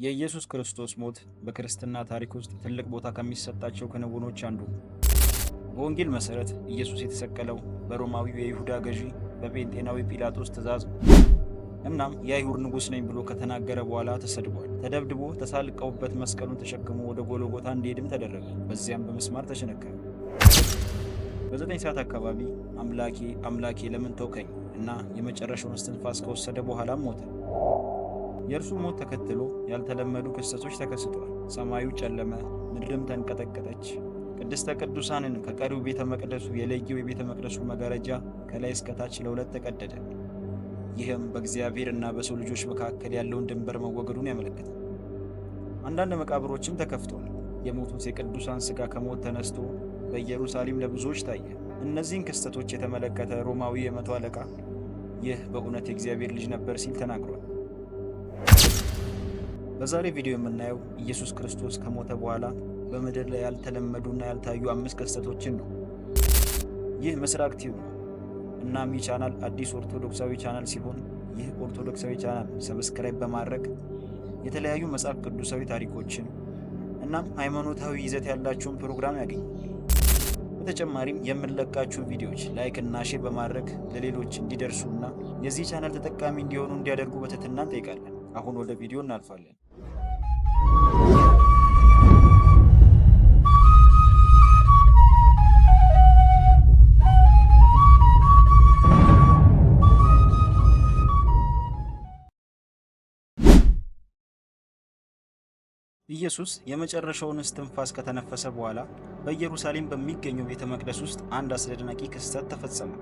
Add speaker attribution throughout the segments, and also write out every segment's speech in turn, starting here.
Speaker 1: የኢየሱስ ክርስቶስ ሞት በክርስትና ታሪክ ውስጥ ትልቅ ቦታ ከሚሰጣቸው ክንውኖች አንዱ ነው። በወንጌል መሠረት ኢየሱስ የተሰቀለው በሮማዊው የይሁዳ ገዢ በጴንጤናዊ ጲላጦስ ትእዛዝ ነው። እናም የአይሁድ ንጉሥ ነኝ ብሎ ከተናገረ በኋላ ተሰድቧል። ተደብድቦ ተሳልቀውበት መስቀሉን ተሸክሞ ወደ ጎልጎታ እንዲሄድም ተደረገ። በዚያም በምስማር ተቸነከረ። በ9 ሰዓት አካባቢ አምላኬ አምላኬ ለምን ተውከኝ እና የመጨረሻውን እስትንፋስ ከወሰደ በኋላም ሞተ። የእርሱ ሞት ተከትሎ ያልተለመዱ ክስተቶች ተከስተዋል። ሰማዩ ጨለመ፣ ምድርም ተንቀጠቀጠች። ቅድስተ ቅዱሳንን ከቀሪው ቤተ መቅደሱ የለየው የቤተ መቅደሱ መጋረጃ ከላይ እስከታች ለሁለት ተቀደደ። ይህም በእግዚአብሔር እና በሰው ልጆች መካከል ያለውን ድንበር መወገዱን ያመለክታል። አንዳንድ መቃብሮችም ተከፍተዋል። የሞቱት የቅዱሳን ሥጋ ከሞት ተነስቶ በኢየሩሳሌም ለብዙዎች ታየ። እነዚህን ክስተቶች የተመለከተ ሮማዊ የመቶ አለቃ ይህ በእውነት የእግዚአብሔር ልጅ ነበር ሲል ተናግሯል። በዛሬ ቪዲዮ የምናየው ኢየሱስ ክርስቶስ ከሞተ በኋላ በምድር ላይ ያልተለመዱና ያልታዩ 5 ክስተቶችን ነው። ይህ ምስራቅ ቲዩብ ነው። እናም ይህ ቻናል አዲስ ኦርቶዶክሳዊ ቻናል ሲሆን ይህ ኦርቶዶክሳዊ ቻናል ሰብስክራይብ በማድረግ የተለያዩ መጽሐፍ ቅዱሳዊ ታሪኮችን እናም ሃይማኖታዊ ይዘት ያላቸውን ፕሮግራም ያገኙ። በተጨማሪም የምንለቃችሁ ቪዲዮዎች ላይክ እና ሼር በማድረግ ለሌሎች እንዲደርሱና የዚህ ቻናል ተጠቃሚ እንዲሆኑ እንዲያደርጉ በትህትና እንጠይቃለን። አሁን ወደ ቪዲዮ እናልፋለን። ኢየሱስ የመጨረሻውን እስትንፋስ ከተነፈሰ በኋላ በኢየሩሳሌም በሚገኘው ቤተ መቅደስ ውስጥ አንድ አስደናቂ ክስተት ተፈጸመ።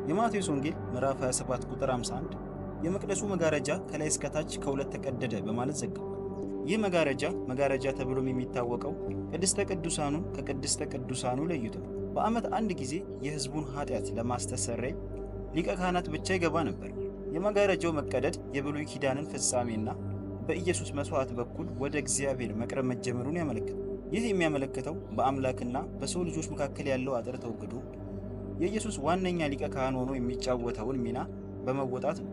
Speaker 1: የማቴዎስ ወንጌል ምዕራፍ 27 ቁጥር 51 የመቅደሱ መጋረጃ ከላይ እስከታች ከሁለት ተቀደደ በማለት ዘግቧል። ይህ መጋረጃ ተብሎም የሚታወቀው ቅድስተ ቅዱሳኑን ከቅድስተ ቅዱሳኑ ለይቶ በዓመት አንድ ጊዜ የሕዝቡን ኃጢአት ለማስተሰረይ ሊቀ ካህናት ብቻ ይገባ ነበር። የመጋረጃው መቀደድ የብሉይ ኪዳንን ፍጻሜና በኢየሱስ መስዋዕት በኩል ወደ እግዚአብሔር መቅረብ መጀመሩን ያመለክታል። ይህ የሚያመለክተው በአምላክና በሰው ልጆች መካከል ያለው አጥር ተወግዶ የኢየሱስ ዋነኛ ሊቀ ካህን ሆኖ የሚጫወተውን ሚና በመወጣት ነው።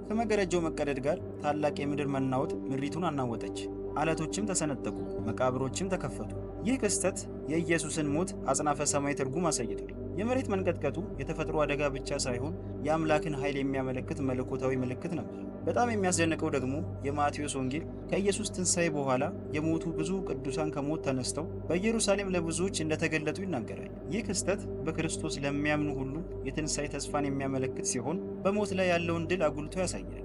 Speaker 1: ከመጋረጃው መቀደድ ጋር ታላቅ የምድር መናወጥ ምድሪቱን አናወጠች። አለቶችም ተሰነጠቁ፣ መቃብሮችም ተከፈቱ። ይህ ክስተት የኢየሱስን ሞት አጽናፈ ሰማይ ትርጉም አሳይቷል። የመሬት መንቀጥቀጡ የተፈጥሮ አደጋ ብቻ ሳይሆን የአምላክን ኃይል የሚያመለክት መለኮታዊ ምልክት ነበር። በጣም የሚያስደንቀው ደግሞ የማቴዎስ ወንጌል ከኢየሱስ ትንሣኤ በኋላ የሞቱ ብዙ ቅዱሳን ከሞት ተነስተው በኢየሩሳሌም ለብዙዎች እንደተገለጡ ይናገራል። ይህ ክስተት በክርስቶስ ለሚያምኑ ሁሉ የትንሣኤ ተስፋን የሚያመለክት ሲሆን በሞት ላይ ያለውን ድል አጉልቶ ያሳያል።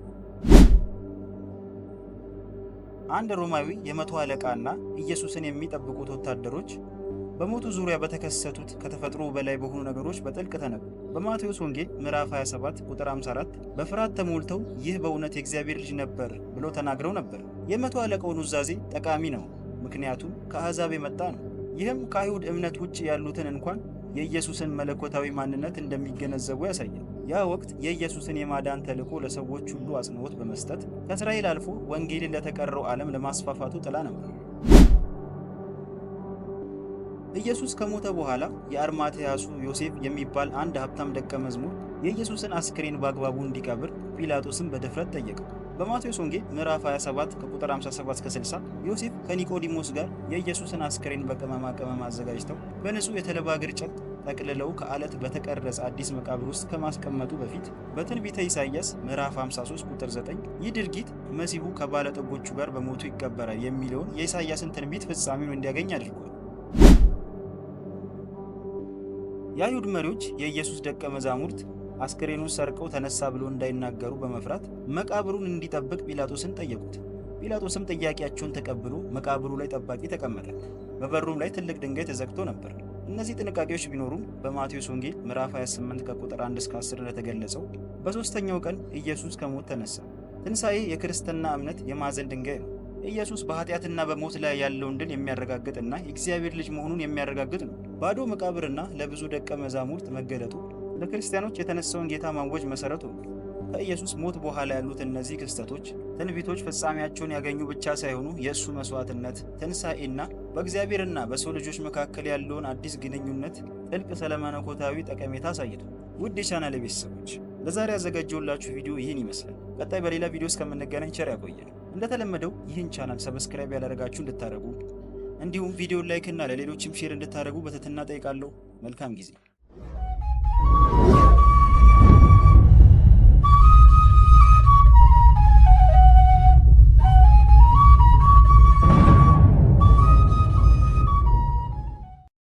Speaker 1: አንድ ሮማዊ የመቶ አለቃና ኢየሱስን የሚጠብቁት ወታደሮች በሞቱ ዙሪያ በተከሰቱት ከተፈጥሮ በላይ በሆኑ ነገሮች በጥልቅ ተነቡ። በማቴዎስ ወንጌል ምዕራፍ 27 ቁጥር 54 በፍርሃት ተሞልተው ይህ በእውነት የእግዚአብሔር ልጅ ነበር ብለው ተናግረው ነበር። የመቶ አለቃው ኑዛዜ ጠቃሚ ነው፣ ምክንያቱም ከአሕዛብ የመጣ ነው። ይህም ከአይሁድ እምነት ውጭ ያሉትን እንኳን የኢየሱስን መለኮታዊ ማንነት እንደሚገነዘቡ ያሳያል። ያ ወቅት የኢየሱስን የማዳን ተልዕኮ ለሰዎች ሁሉ አጽንዖት በመስጠት ከእስራኤል አልፎ ወንጌልን ለተቀረው ዓለም ለማስፋፋቱ ጥላ ነበር። ኢየሱስ ከሞተ በኋላ የአርማትያሱ ዮሴፍ የሚባል አንድ ሀብታም ደቀ መዝሙር የኢየሱስን አስክሬን በአግባቡ እንዲቀብር ጲላጦስን በድፍረት ጠየቀው። በማቴዎስ ወንጌል ምዕራፍ 27 ከቁጥር 57 እስከ 60 ዮሴፍ ከኒቆዲሞስ ጋር የኢየሱስን አስክሬን በቅመማ ቅመም አዘጋጅተው በንጹህ የተልባ እግር ጨርቅ ጠቅልለው ከዓለት በተቀረጸ አዲስ መቃብር ውስጥ ከማስቀመጡ በፊት በትንቢተ ኢሳይያስ ምዕራፍ 53 ቁጥር 9 ይህ ድርጊት መሲሁ ከባለጠጎቹ ጋር በሞቱ ይቀበራል የሚለውን የኢሳይያስን ትንቢት ፍጻሜውን እንዲያገኝ አድርጓል። የአይሁድ መሪዎች የኢየሱስ ደቀ መዛሙርት አስክሬኑን ሰርቀው ተነሳ ብሎ እንዳይናገሩ በመፍራት መቃብሩን እንዲጠብቅ ጲላጦስን ጠየቁት። ጲላጦስም ጥያቄያቸውን ተቀብሎ መቃብሩ ላይ ጠባቂ ተቀመጠ። በበሩም ላይ ትልቅ ድንጋይ ተዘግቶ ነበር። እነዚህ ጥንቃቄዎች ቢኖሩም በማቴዎስ ወንጌል ምዕራፍ 28 ከቁጥር 1 እስከ 10 እንደተገለጸው በሦስተኛው ቀን ኢየሱስ ከሞት ተነሳ። ትንሣኤ የክርስትና እምነት የማዕዘን ድንጋይ ነው። ኢየሱስ በኃጢአትና በሞት ላይ ያለውን ድል የሚያረጋግጥና የእግዚአብሔር ልጅ መሆኑን የሚያረጋግጥ ነው። ባዶ መቃብርና ለብዙ ደቀ መዛሙርት መገለጡ ለክርስቲያኖች የተነሳውን ጌታ ማወጅ መሠረቱ ነው። ከኢየሱስ ሞት በኋላ ያሉት እነዚህ ክስተቶች ትንቢቶች ፍጻሜያቸውን ያገኙ ብቻ ሳይሆኑ የእሱ መስዋዕትነት፣ ትንሣኤና በእግዚአብሔርና በሰው ልጆች መካከል ያለውን አዲስ ግንኙነት ጥልቅ ስለመለኮታዊ ጠቀሜታ አሳይቷል። ውድ የቻናሌ ቤተሰቦች ለዛሬ ያዘጋጀሁላችሁ ቪዲዮ ይህን ይመስላል። ቀጣይ በሌላ ቪዲዮ እስከምንገናኝ ቸር ያቆየን። እንደተለመደው ይህን ቻናል ሰብስክራይብ ያላደረጋችሁ እንድታደርጉ እንዲሁም ቪዲዮን ላይክ እና ለሌሎችም ሼር እንድታደርጉ በትህትና ጠይቃለሁ። መልካም ጊዜ